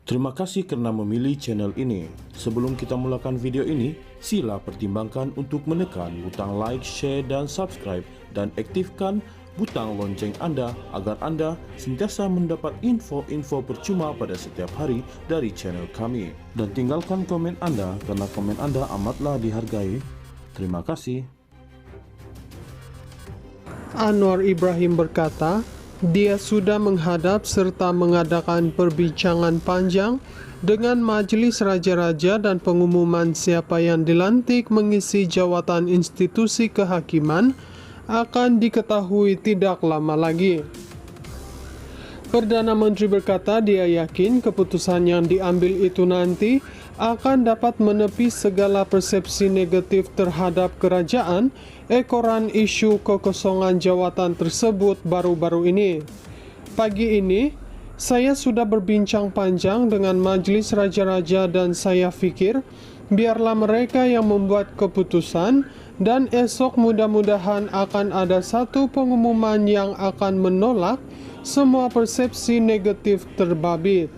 Terima kasih karena memilih channel ini. Sebelum kita mulakan video ini, sila pertimbangkan untuk menekan butang like, share, dan subscribe, dan aktifkan butang lonceng Anda agar Anda sentiasa mendapat info-info percuma pada setiap hari dari channel kami. Dan tinggalkan komen Anda karena komen Anda amatlah dihargai. Terima kasih. Anwar Ibrahim berkata, dia sudah menghadap serta mengadakan perbincangan panjang dengan Majelis Raja-Raja dan pengumuman siapa yang dilantik mengisi jawatan institusi kehakiman akan diketahui tidak lama lagi. Perdana Menteri berkata dia yakin keputusan yang diambil itu nanti akan dapat menepis segala persepsi negatif terhadap kerajaan ekoran isu kekosongan jawatan tersebut baru-baru ini. Pagi ini, saya sudah berbincang panjang dengan Majelis Raja-Raja dan saya fikir biarlah mereka yang membuat keputusan dan esok mudah-mudahan akan ada satu pengumuman yang akan menolak semua persepsi negatif terbabit.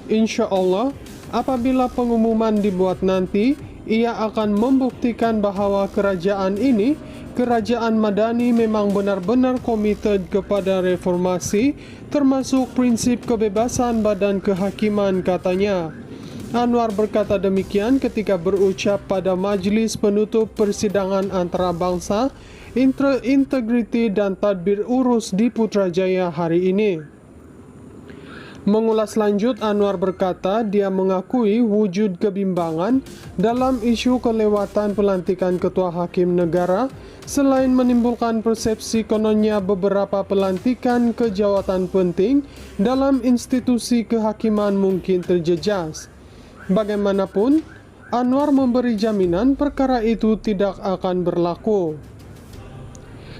Insya Allah, apabila pengumuman dibuat nanti, ia akan membuktikan bahwa kerajaan ini, kerajaan Madani memang benar-benar komited kepada reformasi, termasuk prinsip kebebasan badan kehakiman, katanya. Anwar berkata demikian ketika berucap pada Majlis Penutup Persidangan Antarabangsa, Integriti dan Tadbir Urus di Putrajaya hari ini. Mengulas lanjut, Anwar berkata dia mengakui wujud kebimbangan dalam isu kelewatan pelantikan ketua hakim negara, selain menimbulkan persepsi kononnya beberapa pelantikan ke jawatan penting dalam institusi kehakiman mungkin terjejas. Bagaimanapun, Anwar memberi jaminan perkara itu tidak akan berlaku.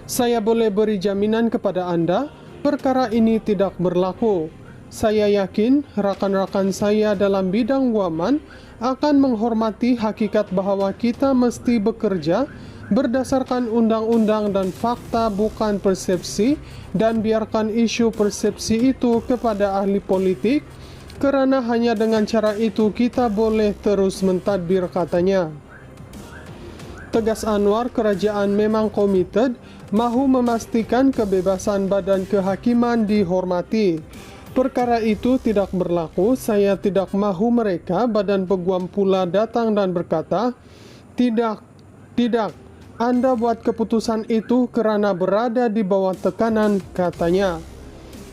Saya boleh beri jaminan kepada Anda, perkara ini tidak berlaku. Saya yakin rakan-rakan saya dalam bidang waman akan menghormati hakikat bahwa kita mesti bekerja berdasarkan undang-undang dan fakta, bukan persepsi, dan biarkan isu persepsi itu kepada ahli politik, kerana hanya dengan cara itu kita boleh terus mentadbir, katanya. Tegas Anwar, kerajaan memang komited mahu memastikan kebebasan badan kehakiman dihormati. Perkara itu tidak berlaku. Saya tidak mahu mereka badan peguam pula datang dan berkata, tidak, Anda buat keputusan itu kerana berada di bawah tekanan, katanya.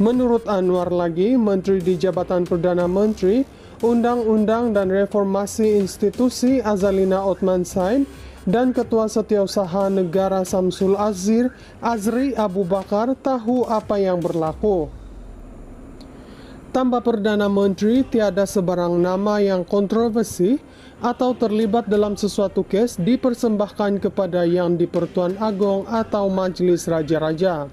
Menurut Anwar lagi, Menteri di Jabatan Perdana Menteri, Undang-Undang dan Reformasi Institusi Azalina Othman Said dan Ketua Setiausaha Negara Samsul Azri Abu Bakar tahu apa yang berlaku. Tambah Perdana Menteri, tiada sebarang nama yang kontroversi atau terlibat dalam sesuatu kes dipersembahkan kepada Yang di-Pertuan Agong atau Majlis Raja-Raja.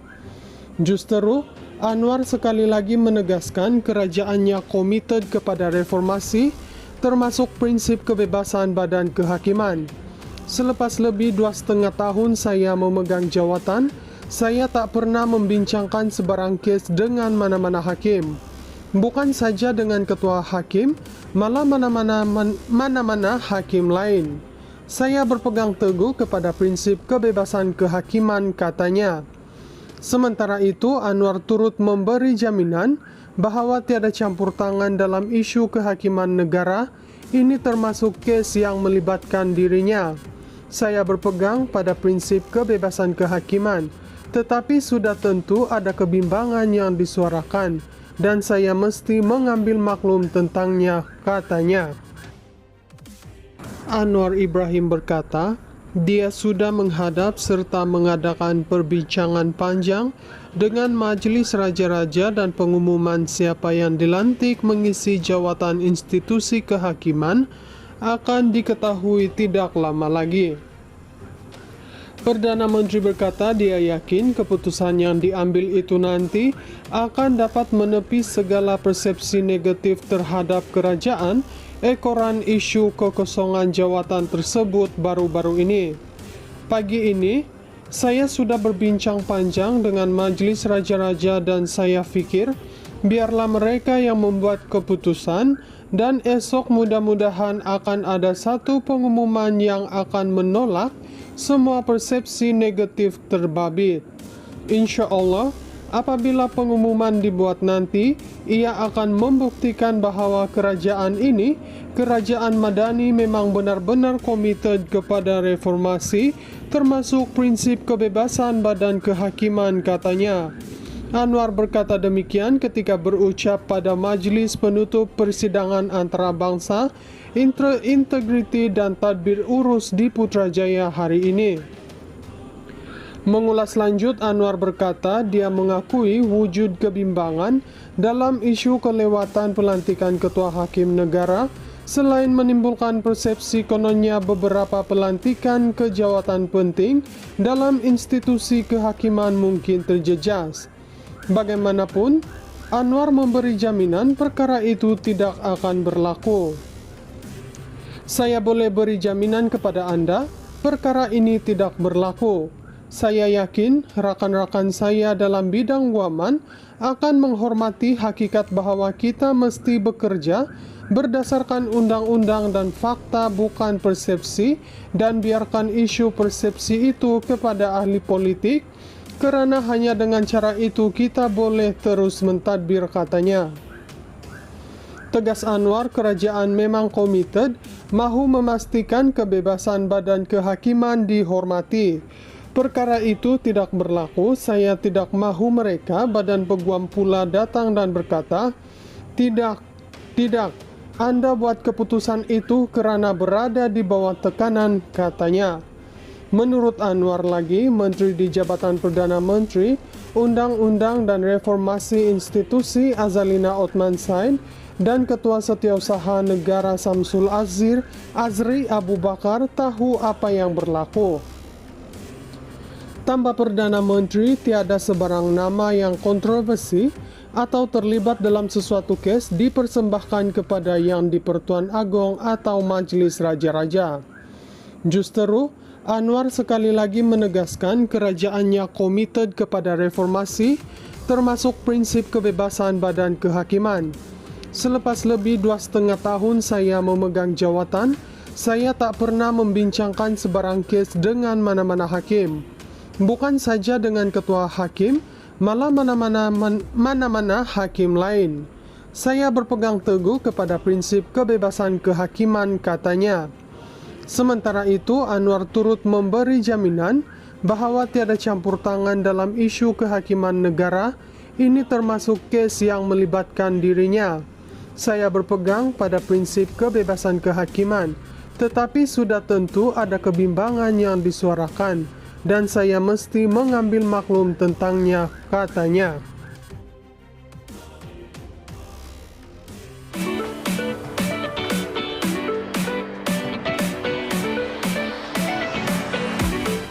Justeru, Anwar sekali lagi menegaskan kerajaannya komited kepada reformasi, termasuk prinsip kebebasan badan kehakiman. Selepas lebih 2,5 tahun saya memegang jawatan, saya tak pernah membincangkan sebarang kes dengan mana-mana hakim. Bukan saja dengan ketua hakim, malah mana-mana hakim lain. Saya berpegang teguh kepada prinsip kebebasan kehakiman, katanya. Sementara itu, Anwar turut memberi jaminan bahawa tiada campur tangan dalam isu kehakiman negara. Ini termasuk kes yang melibatkan dirinya. Saya berpegang pada prinsip kebebasan kehakiman, tetapi sudah tentu ada kebimbangan yang disuarakan, dan saya mesti mengambil maklum tentangnya, katanya. Anwar Ibrahim berkata, dia sudah menghadap serta mengadakan perbincangan panjang dengan Majelis Raja-Raja dan pengumuman siapa yang dilantik mengisi jawatan institusi kehakiman akan diketahui tidak lama lagi. Perdana Menteri berkata dia yakin keputusan yang diambil itu nanti akan dapat menepis segala persepsi negatif terhadap kerajaan ekoran isu kekosongan jawatan tersebut baru-baru ini. Pagi ini, saya sudah berbincang panjang dengan Majelis Raja-Raja dan saya fikir Biarlah mereka yang membuat keputusan, dan esok mudah-mudahan akan ada satu pengumuman yang akan menolak semua persepsi negatif terbabit. Insya Allah, apabila pengumuman dibuat nanti, ia akan membuktikan bahwa kerajaan ini, kerajaan Madani, memang benar-benar komited kepada reformasi, termasuk prinsip kebebasan badan kehakiman, katanya. Anwar berkata demikian ketika berucap pada Majlis Penutup Persidangan Antarabangsa Integriti dan Tadbir Urus di Putrajaya hari ini. Mengulas lanjut, Anwar berkata dia mengakui wujud kebimbangan dalam isu kelewatan pelantikan Ketua Hakim Negara, selain menimbulkan persepsi kononnya beberapa pelantikan ke jawatan penting dalam institusi kehakiman mungkin terjejas. Bagaimanapun, Anwar memberi jaminan perkara itu tidak akan berlaku. Saya boleh beri jaminan kepada Anda, perkara ini tidak berlaku. Saya yakin rakan-rakan saya dalam bidang waman akan menghormati hakikat bahwa kita mesti bekerja berdasarkan undang-undang dan fakta, bukan persepsi, dan biarkan isu persepsi itu kepada ahli politik, kerana hanya dengan cara itu kita boleh terus mentadbir, katanya. Tegas Anwar, kerajaan memang komited, mahu memastikan kebebasan badan kehakiman dihormati. Perkara itu tidak berlaku. Saya tidak mahu mereka, badan peguam pula, datang dan berkata, tidak, Anda buat keputusan itu kerana berada di bawah tekanan, katanya. Menurut Anwar lagi, Menteri di Jabatan Perdana Menteri, Undang-Undang dan Reformasi Institusi Azalina Othman Said dan Ketua Setiausaha Negara Samsul Azri Abu Bakar tahu apa yang berlaku. Tambah Perdana Menteri, tiada sebarang nama yang kontroversi atau terlibat dalam sesuatu kes dipersembahkan kepada Yang di-Pertuan Agong atau Majlis Raja-Raja. Justeru, Anwar sekali lagi menegaskan kerajaannya komited kepada reformasi, termasuk prinsip kebebasan badan kehakiman. Selepas lebih 2,5 tahun saya memegang jawatan, saya tak pernah membincangkan sebarang kes dengan mana-mana hakim. Bukan saja dengan ketua hakim, malah mana-mana hakim lain. Saya berpegang teguh kepada prinsip kebebasan kehakiman, katanya. Sementara itu, Anwar turut memberi jaminan bahawa tiada campur tangan dalam isu kehakiman negara. Ini termasuk kes yang melibatkan dirinya. Saya berpegang pada prinsip kebebasan kehakiman, tetapi sudah tentu ada kebimbangan yang disuarakan, dan saya mesti mengambil maklum tentangnya, katanya.